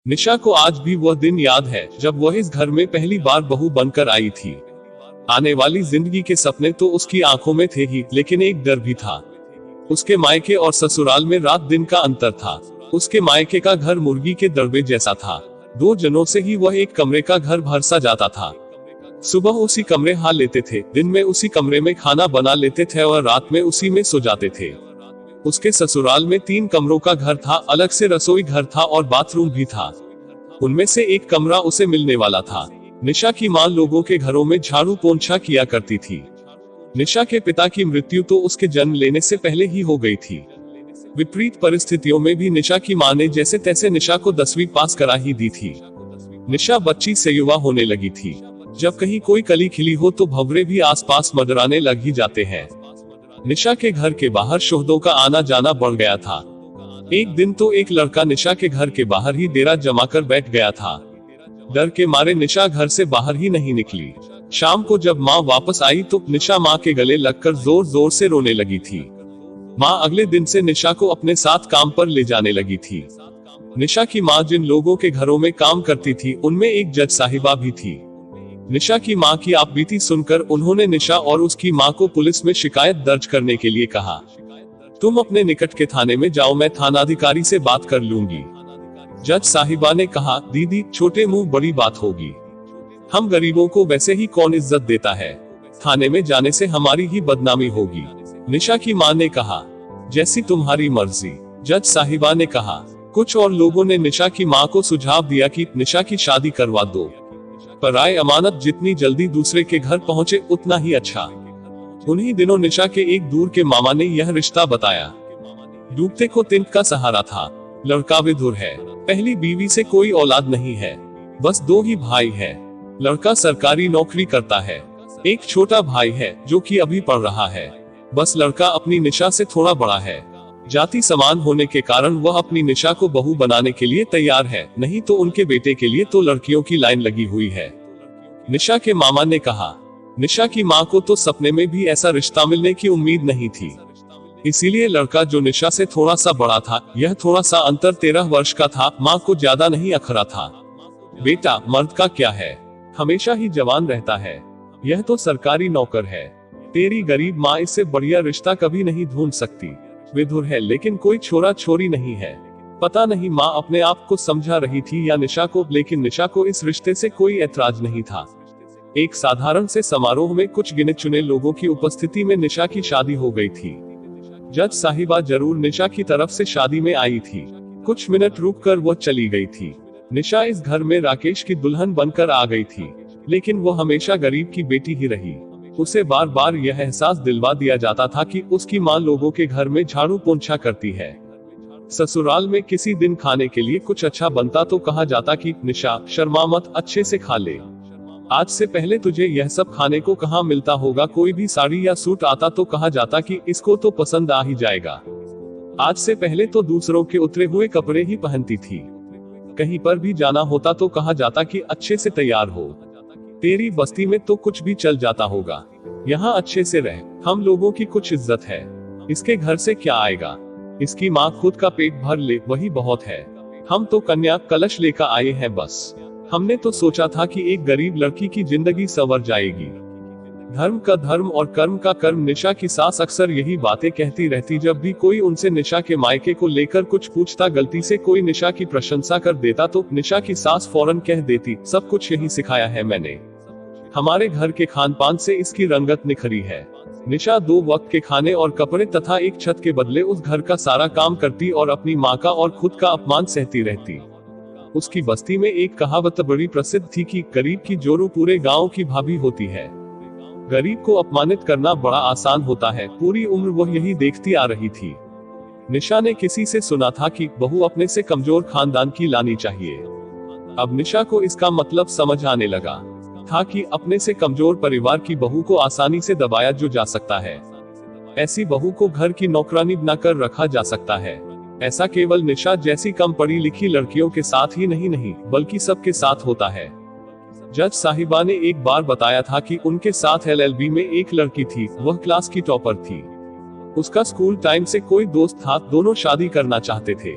निशा को आज भी वह दिन याद है जब वह इस घर में पहली बार बहू बनकर आई थी। आने वाली जिंदगी के सपने तो उसकी आंखों में थे ही, लेकिन एक डर भी था। उसके मायके और ससुराल में रात दिन का अंतर था। उसके मायके का घर मुर्गी के दड़बे जैसा था। 2 जनों से ही वह एक कमरे का घर भरसा जाता था। सुबह उसी कमरे हाल लेते थे, दिन में उसी कमरे में खाना बना लेते थे और रात में उसी में सो जाते थे। उसके ससुराल में 3 कमरों का घर था, अलग से रसोई घर था और बाथरूम भी था। उनमें से एक कमरा उसे मिलने वाला था। निशा की मां लोगों के घरों में झाड़ू पोंछा किया करती थी। निशा के पिता की मृत्यु तो उसके जन्म लेने से पहले ही हो गई थी। विपरीत परिस्थितियों में भी निशा की मां ने जैसे तैसे निशा को 10वीं पास करा ही दी थी। निशा बच्ची से युवा होने लगी थी। जब कहीं कोई कली खिली हो तो भंवरे भी आसपास मंडराने लग ही जाते हैं। निशा के घर के बाहर शोहदों का आना जाना बढ़ गया था। एक दिन तो एक लड़का निशा के घर के बाहर ही डेरा जमाकर बैठ गया था। डर के मारे निशा घर से बाहर ही नहीं निकली। शाम को जब माँ वापस आई तो निशा माँ के गले लगकर जोर जोर से रोने लगी थी। माँ अगले दिन से निशा को अपने साथ काम पर ले जाने लगी थी। निशा की माँ जिन लोगों के घरों में काम करती थी उनमें एक जज साहिबा भी थी। निशा की मां की आपबीती सुनकर उन्होंने निशा और उसकी मां को पुलिस में शिकायत दर्ज करने के लिए कहा। तुम अपने निकट के थाने में जाओ, मैं थानाधिकारी से बात कर लूंगी। जज साहिबा ने कहा, दीदी छोटे मुंह बड़ी बात होगी। हम गरीबों को वैसे ही कौन इज्जत देता है, थाने में जाने से हमारी ही बदनामी होगी। निशा की मां ने कहा, जैसी तुम्हारी मर्जी। जज साहिबा ने कहा। कुछ और लोगों ने निशा की मां को सुझाव दिया कि निशा की शादी करवा दो। पराए अमानत जितनी जल्दी दूसरे के घर पहुंचे उतना ही अच्छा। उन्हीं दिनों निशा के एक दूर के मामा ने यह रिश्ता बताया। डूबते को तिनक का सहारा था। लड़का विधुर है, पहली बीवी से कोई औलाद नहीं है, बस 2 ही भाई है। लड़का सरकारी नौकरी करता है। एक छोटा भाई है जो कि अभी पढ़ रहा है। बस लड़का अपनी निशा से थोड़ा बड़ा है। जाति समान होने के कारण वह अपनी निशा को बहू बनाने के लिए तैयार है, नहीं तो उनके बेटे के लिए तो लड़कियों की लाइन लगी हुई है। निशा के मामा ने कहा। निशा की मां को तो सपने में भी ऐसा रिश्ता मिलने की उम्मीद नहीं थी। इसीलिए लड़का जो निशा से थोड़ा सा बड़ा था, यह थोड़ा सा अंतर 13 वर्ष का था, मां को ज्यादा नहीं अखरा था। बेटा मर्द का क्या है, हमेशा ही जवान रहता है, यह तो सरकारी नौकर है। तेरी गरीब माँ इससे बढ़िया रिश्ता कभी नहीं ढूंढ सकती। विधुर है लेकिन कोई छोरा छोरी नहीं है। पता नहीं माँ अपने आप को समझा रही थी या निशा को, लेकिन निशा को इस रिश्ते से कोई ऐतराज नहीं था। एक साधारण से समारोह में कुछ गिने चुने लोगों की उपस्थिति में निशा की शादी हो गई थी। जज साहिबा जरूर निशा की तरफ से शादी में आई थी। कुछ मिनट रुककर वह चली गई थी। निशा इस घर में राकेश की दुल्हन बनकर आ गई थी, लेकिन वो हमेशा गरीब की बेटी ही रही। उसे बार बार यह एहसास दिलवा दिया जाता था कि उसकी मां लोगों के घर में झाड़ू पोंछा करती है। ससुराल में किसी दिन खाने के लिए कुछ अच्छा बनता तो कहा जाता कि निशा शर्मा मत, अच्छे से खा ले। आज से पहले तुझे यह सब खाने को कहाँ मिलता होगा। कोई भी साड़ी या सूट आता तो कहा जाता कि इसको तो पसंद आ ही जाएगा। आज से पहले तो दूसरों के उतरे हुए कपड़े ही पहनती थी। कहीं पर भी जाना होता तो कहा जाता कि अच्छे से तैयार हो। तेरी बस्ती में तो कुछ भी चल जाता होगा, यहाँ अच्छे से रह, हम लोगों की कुछ इज्जत है। इसके घर से क्या आएगा, इसकी माँ खुद का पेट भर ले वही बहुत है। हम तो कन्या कलश लेकर आए हैं बस। हमने तो सोचा था कि एक गरीब लड़की की जिंदगी संवर जाएगी। धर्म का धर्म और कर्म का कर्म। निशा की सास अक्सर यही बातें कहती रहती जब भी कोई उनसे निशा के मायके को लेकर कुछ पूछता। गलती से कोई निशा की प्रशंसा कर देता तो निशा की सास फौरन कह देती, सब कुछ यही सिखाया है मैंने, हमारे घर के खान पान से इसकी रंगत निखरी है। निशा 2 वक्त के खाने और कपड़े तथा एक छत के बदले उस घर का सारा काम करती और अपनी माँ का और खुद का अपमान सहती रहती। उसकी बस्ती में एक कहावत बड़ी प्रसिद्ध थी कि गरीब की जोरू पूरे गांव की भाभी होती है। गरीब को अपमानित करना बड़ा आसान होता है। पूरी उम्र वह यही देखती आ रही थी। निशा ने किसी से सुना था कि बहू अपने से कमजोर खानदान की लानी चाहिए। अब निशा को इसका मतलब समझ आने लगा था कि अपने से कमजोर परिवार की बहू को आसानी से दबाया जो जा सकता है। ऐसी बहू को घर की नौकरानी बनाकर रखा जा सकता है। ऐसा केवल निशा जैसी कम पढ़ी लिखी लड़कियों के साथ ही नहीं बल्कि सबके साथ होता है। जज साहिबा ने एक बार बताया था कि उनके साथ LLB में एक लड़की थी, वह क्लास की टॉपर थी। उसका स्कूल टाइम से कोई दोस्त था, दोनों शादी करना चाहते थे।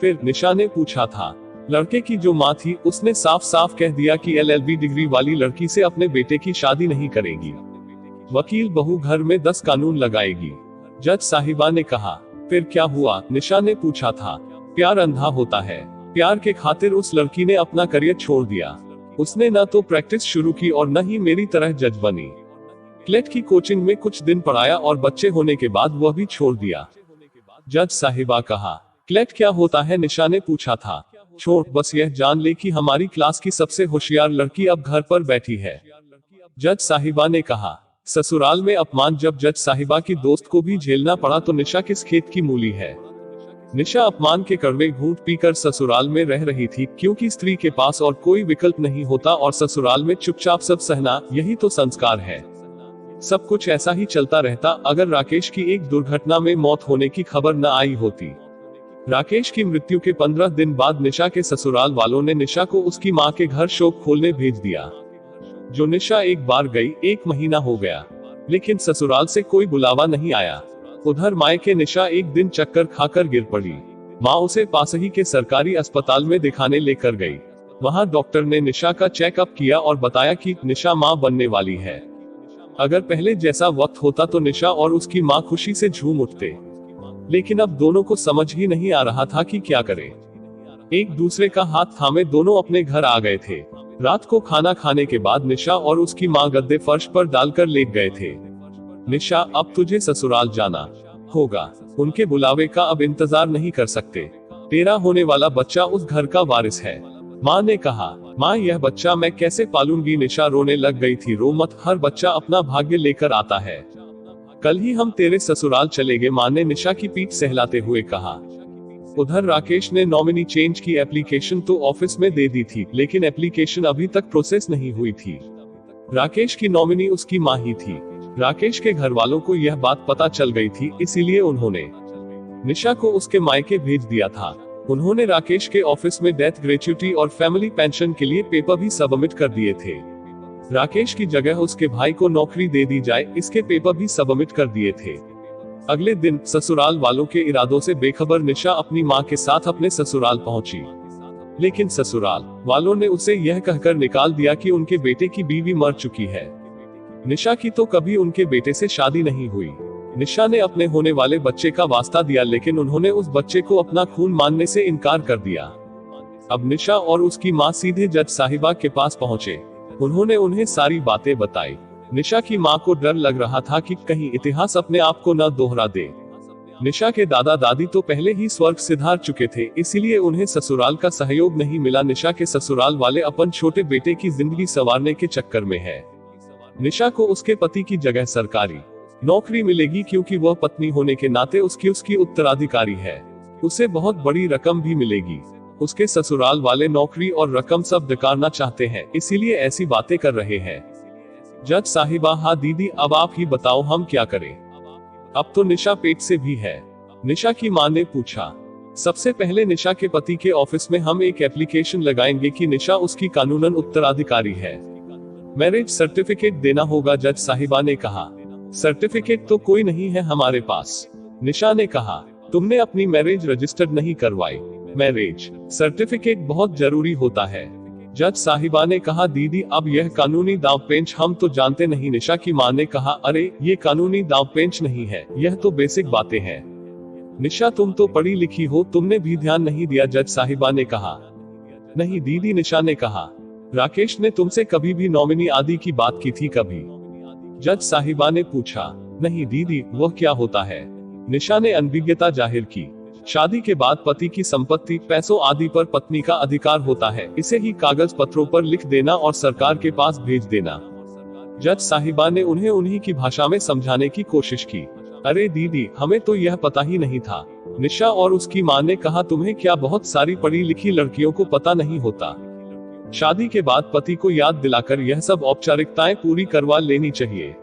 फिर निशा ने पूछा था, लड़के की जो माँ थी उसने साफ साफ कह दिया कि एलएलबी डिग्री वाली लड़की से अपने बेटे की शादी नहीं करेगी। वकील बहू घर में 10 कानून लगाएगी। जज साहिबा ने कहा, फिर क्या हुआ? निशा ने पूछा था। प्यार अंधा होता है। प्यार के खातिर उस लड़की ने अपना करियर छोड़ दिया। उसने न तो प्रैक्टिस शुरू की और न ही मेरी तरह जज बनी। क्लेट की कोचिंग में कुछ दिन पढ़ाया और बच्चे होने के बाद वह भी छोड़ दिया। जज साहिबा कहा, क्लेट क्या होता है? निशा ने पूछा था। छोड़, बस यह जान ले कि हमारी क्लास की सबसे होशियार लड़की अब घर पर बैठी है। जज साहिबा ने कहा, ससुराल में अपमान जब जज साहिबा की दोस्त को भी झेलना पड़ा तो निशा किस खेत की मूली है। निशा अपमान के कड़वे घूंट पीकर ससुराल में रह रही थी, क्योंकि स्त्री के पास और कोई विकल्प नहीं होता और ससुराल में चुपचाप सब सहना, यही तो संस्कार है। सब कुछ ऐसा ही चलता रहता अगर राकेश की एक दुर्घटना में मौत होने की खबर न आई होती। राकेश की मृत्यु के 15 दिन बाद निशा के ससुराल वालों ने निशा को उसकी मां के घर शोक खोलने भेज दिया। जो निशा एक बार गई, 1 महीना हो गया, लेकिन ससुराल से कोई बुलावा नहीं आया। उधर मायके निशा एक दिन चक्कर खाकर गिर पड़ी। माँ उसे पास ही के सरकारी अस्पताल में दिखाने लेकर गई। वहाँ डॉक्टर ने निशा का चेकअप किया और बताया कि निशा माँ बनने वाली है। अगर पहले जैसा वक्त होता तो निशा और उसकी माँ खुशी से झूम उठते, लेकिन अब दोनों को समझ ही नहीं आ रहा था कि क्या करें। एक दूसरे का हाथ थामे दोनों अपने घर आ गए थे। रात को खाना खाने के बाद निशा और उसकी माँ गद्दे फर्श पर डालकर लेट गए थे। निशा, अब तुझे ससुराल जाना होगा। उनके बुलावे का अब इंतजार नहीं कर सकते। तेरा होने वाला बच्चा उस घर का वारिस है। माँ ने कहा, माँ यह बच्चा मैं कैसे पालूंगी? निशा रोने लग गई थी। रो मत, हर बच्चा अपना भाग्य लेकर आता है। कल ही हम तेरे ससुराल चलेंगे, माँ ने निशा की पीठ सहलाते हुए कहा। उधर राकेश ने नॉमिनी चेंज की एप्लीकेशन तो ऑफिस में दे दी थी, लेकिन एप्लीकेशन अभी तक प्रोसेस नहीं हुई थी। राकेश की नॉमिनी उसकी माँ ही थी। राकेश के घर वालों को यह बात पता चल गई थी, इसीलिए उन्होंने निशा को उसके मायके भेज दिया था। उन्होंने राकेश के ऑफिस में डेथ ग्रेच्युटी और फैमिली पेंशन के लिए पेपर भी सबमिट कर दिए थे। राकेश की जगह उसके भाई को नौकरी दे दी जाए, इसके पेपर भी सबमिट कर दिए थे। अगले दिन ससुराल वालों के इरादों से बेखबर निशा अपनी मां के साथ अपने ससुराल पहुंची, लेकिन ससुराल वालों ने उसे यह कहकर निकाल दिया कि उनके बेटे की बीवी मर चुकी है। निशा की तो कभी उनके बेटे से शादी नहीं हुई। निशा ने अपने होने वाले बच्चे का वास्ता दिया, लेकिन उन्होंने उस बच्चे को अपना खून मानने से इनकार कर दिया। अब निशा और उसकी माँ सीधे जज साहिबा के पास पहुंचे। उन्होंने उन्हें सारी बातें बताई। निशा की माँ को डर लग रहा था कि कहीं इतिहास अपने आप को न दोहरा दे। निशा के दादा दादी तो पहले ही स्वर्ग सिधार चुके थे, इसीलिए उन्हें ससुराल का सहयोग नहीं मिला। निशा के ससुराल वाले अपन छोटे बेटे की जिंदगी संवारने के चक्कर में है। निशा को उसके पति की जगह सरकारी नौकरी मिलेगी, क्योंकि वह पत्नी होने के नाते उसकी उत्तराधिकारी है। उसे बहुत बड़ी रकम भी मिलेगी। उसके ससुराल वाले नौकरी और रकम सब डकारना चाहते हैं, इसीलिए ऐसी बातें कर रहे हैं। जज साहिबा, हाँ दीदी, अब आप ही बताओ हम क्या करें? अब तो निशा पेट से भी है। निशा की मां ने पूछा। सबसे पहले निशा के पति के ऑफिस में हम एक एप्लीकेशन लगाएंगे कि निशा उसकी कानूनन उत्तराधिकारी है। मैरिज सर्टिफिकेट देना होगा, जज साहिबा ने कहा। सर्टिफिकेट तो कोई नहीं है हमारे पास। निशा ने कहा, तुमने अपनी मैरिज रजिस्टर्ड नहीं करवाई। मैरिज सर्टिफिकेट बहुत जरूरी होता है। जज साहिबा ने कहा, दीदी अब यह कानूनी दांव पेंच हम तो जानते नहीं। निशा की मां ने कहा, अरे ये कानूनी दांव पेंच नहीं है, यह तो बेसिक बातें हैं। निशा तुम तो पढ़ी लिखी हो, तुमने भी ध्यान नहीं दिया, जज साहिबा ने कहा। नहीं दीदी, निशा ने कहा, राकेश ने तुमसे कभी भी नॉमिनी आदि की बात की थी कभी? जज साहिबा ने पूछा। नहीं दीदी, वह क्या होता है? निशा ने अनभिज्ञता जाहिर की। शादी के बाद पति की संपत्ति, पैसों आदि पर पत्नी का अधिकार होता है। इसे ही कागज पत्रों पर लिख देना और सरकार के पास भेज देना। जज साहिबा ने उन्हें उन्हीं की भाषा में समझाने की कोशिश की। अरे दीदी, हमें तो यह पता ही नहीं था। निशा और उसकी मां ने कहा, तुम्हें क्या बहुत सारी पढ़ी लिखी लड़कियों को पता नहीं होता? शादी के बाद पति को याद दिलाकर यह सब औपचारिकताएं पूरी करवा लेनी चाहिए।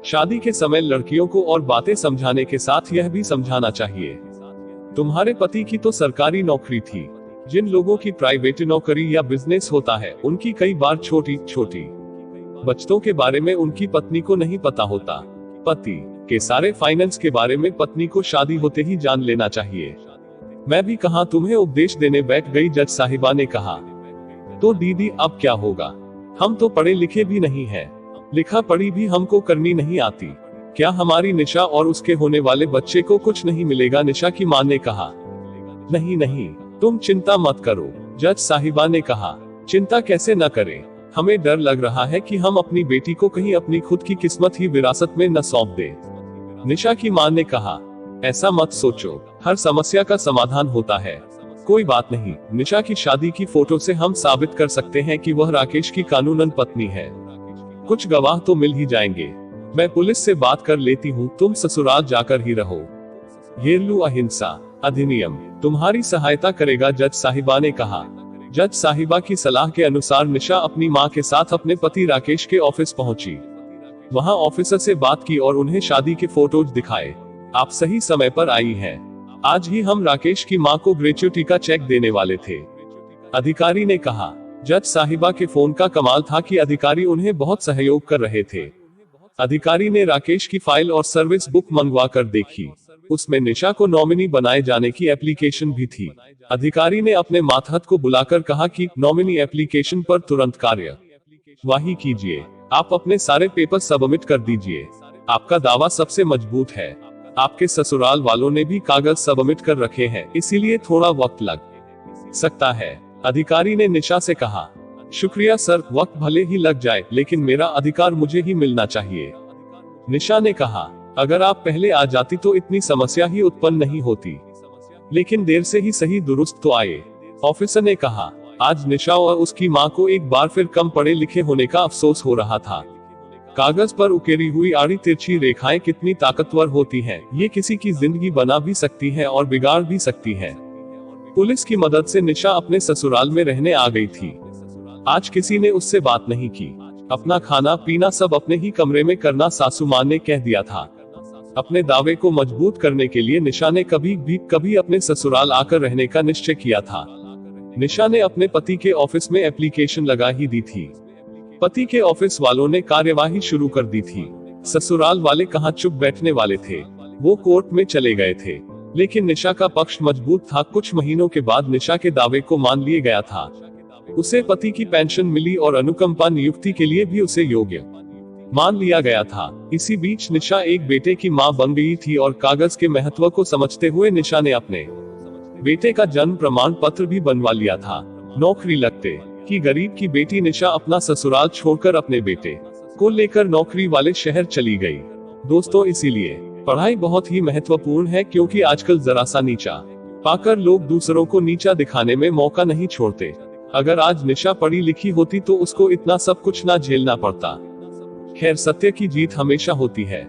शादी के समय लड़कियों को और बातें समझाने के साथ यह भी समझाना चाहिए। तुम्हारे पति की तो सरकारी नौकरी थी। जिन लोगों की प्राइवेट नौकरी या बिजनेस होता है, उनकी कई बार छोटी छोटी बचतों के बारे में उनकी पत्नी को नहीं पता होता। पति के सारे फाइनेंस के बारे में पत्नी को शादी होते ही जान लेना चाहिए। मैं भी कहाँ तुम्हें उपदेश देने बैठ गई, जज साहिबा ने कहा। तो दीदी अब क्या होगा? हम तो पढ़े लिखे भी नहीं हैं। लिखा पढ़ी भी हमको करनी नहीं आती। क्या हमारी निशा और उसके होने वाले बच्चे को कुछ नहीं मिलेगा? निशा की मां ने कहा। नहीं नहीं, तुम चिंता मत करो, जज साहिबा ने कहा। चिंता कैसे न करें, हमें डर लग रहा है कि हम अपनी बेटी को कहीं अपनी खुद की किस्मत ही विरासत में न सौंप दें। निशा की मां ने कहा। ऐसा मत सोचो, हर समस्या का समाधान होता है। कोई बात नहीं, निशा की शादी की फोटो से हम साबित कर सकते हैं कि वह राकेश की कानूनन पत्नी है। कुछ गवाह तो मिल ही जाएंगे। मैं पुलिस से बात कर लेती हूँ, तुम ससुराल जाकर ही रहो। घरेलू अहिंसा अधिनियम तुम्हारी सहायता करेगा, जज साहिबा ने कहा। जज साहिबा की सलाह के अनुसार निशा अपनी मां के साथ अपने पति राकेश के ऑफिस पहुंची। वहां ऑफिसर से बात की और उन्हें शादी के फोटोज दिखाए। आप सही समय पर आई हैं। आज ही हम राकेश की मां को ग्रेच्युटी का चेक देने वाले थे, अधिकारी ने कहा। जज साहिबा के फोन का कमाल था कि अधिकारी उन्हें बहुत सहयोग कर रहे थे। अधिकारी ने राकेश की फाइल और सर्विस बुक मंगवा कर देखी। उसमें निशा को नॉमिनी बनाए जाने की एप्लीकेशन भी थी। अधिकारी ने अपने मातहत को बुलाकर कहा कि नॉमिनी एप्लीकेशन पर तुरंत कार्यवाही कीजिए। आप अपने सारे पेपर सबमिट कर दीजिए। आपका दावा सबसे मजबूत है। आपके ससुराल वालों ने भी कागज सबमिट कर रखे हैं, इसीलिए थोड़ा वक्त लग सकता है, अधिकारी ने निशा से कहा। शुक्रिया सर, वक्त भले ही लग जाए लेकिन मेरा अधिकार मुझे ही मिलना चाहिए, निशा ने कहा। अगर आप पहले आ जाती तो इतनी समस्या ही उत्पन्न नहीं होती, लेकिन देर से ही सही दुरुस्त तो आए, ऑफिसर ने कहा। आज निशा और उसकी मां को एक बार फिर कम पढ़े लिखे होने का अफसोस हो रहा था। कागज पर उकेरी हुई आड़ी तिरछी रेखाएं कितनी ताकतवर होती हैं, ये किसी की जिंदगी बना भी सकती हैं और बिगाड़ भी सकती हैं। पुलिस की मदद से निशा अपने ससुराल में रहने आ गई थी। आज किसी ने उससे बात नहीं की। अपना खाना पीना सब अपने ही कमरे में करना सासू मां ने कह दिया था। अपने दावे को मजबूत करने के लिए निशा ने कभी अपने ससुराल आकर रहने का निश्चय किया था। निशा ने अपने पति के ऑफिस में एप्लीकेशन लगा ही दी थी। पति के ऑफिस वालों ने कार्यवाही शुरू कर दी थी। ससुराल वाले कहां चुप बैठने वाले थे, वो कोर्ट में चले गए थे। लेकिन निशा का पक्ष मजबूत था। कुछ महीनों के बाद निशा के दावे को मान लिया गया था। उसे पति की पेंशन मिली और अनुकंपा नियुक्ति के लिए भी उसे योग्य मान लिया गया था। इसी बीच निशा एक बेटे की मां बन गई थी और कागज के महत्व को समझते हुए निशा ने अपने बेटे का जन्म प्रमाण पत्र भी बनवा लिया था। नौकरी लगते कि गरीब की बेटी निशा अपना ससुराल छोड़कर अपने बेटे को लेकर नौकरी वाले शहर चली गई। दोस्तों, इसीलिए पढ़ाई बहुत ही महत्वपूर्ण है, क्योंकि आजकल जरा सा नीचा पाकर लोग दूसरों को नीचा दिखाने में मौका नहीं छोड़ते। अगर आज निशा पढ़ी लिखी होती तो उसको इतना सब कुछ ना झेलना पड़ता। खैर, सत्य की जीत हमेशा होती है।